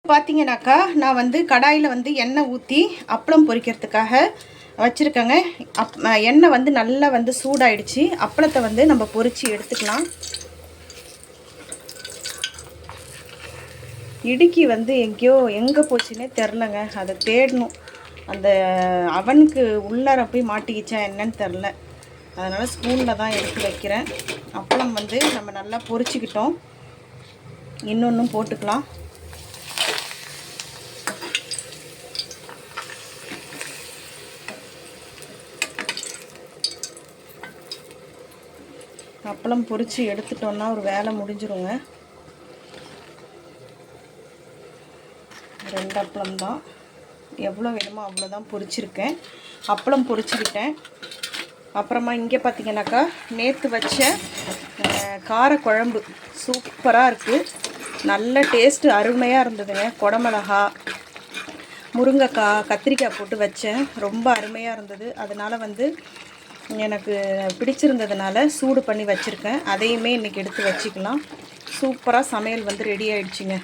பார்த்தீங்கன்னாக்கா நான் வந்து கடாயில் வந்து எண்ணெய் ஊற்றி அப்பளம் பொரிக்கிறதுக்காக வச்சுருக்கேங்க. எண்ணெய் வந்து நல்லா வந்து சூடாயிடுச்சு. அப்பளத்தை வந்து நம்ம பொரித்து எடுத்துக்கலாம். இடுக்கி வந்து எங்கே போச்சுன்னே தெரிலங்க. அதை தேடணும். அந்த அவனுக்கு உள்ளார போய் மாட்டிக்கிச்சா என்னன்னு தெரில. அதனால் ஸ்பூனில் தான் எடுத்து வைக்கிறேன். அப்பளம் வந்து நம்ம நல்லா பொரிச்சுக்கிட்டோம். இன்னொன்றும் போட்டுக்கலாம். அப்பளம் பொரித்து எடுத்துட்டோன்னா ஒரு வேலை முடிஞ்சிருங்க. 2 அப்பளம் தான், எவ்வளோ வேணுமோ அவ்வளோதான் பொரிச்சிருக்கேன். அப்பளம் பொரிச்சுக்கிட்டேன். அப்புறமா இங்கே பார்த்தீங்கன்னாக்கா நேற்று வச்ச காரக்குழம்பு சூப்பராக இருக்குது. நல்ல டேஸ்ட்டு அருமையாக இருந்ததுங்க. குடமிளகா, முருங்கைக்காய், கத்திரிக்காய் போட்டு வச்சேன். ரொம்ப அருமையாக இருந்தது. அதனால் வந்து எனக்கு பிடிச்சிருந்ததுனால சூடு பண்ணி வச்சுருக்கேன். அதையுமே இன்றைக்கி எடுத்து வச்சுக்கலாம். சூப்பராக சமையல் வந்து ரெடி ஆகிடுச்சிங்க.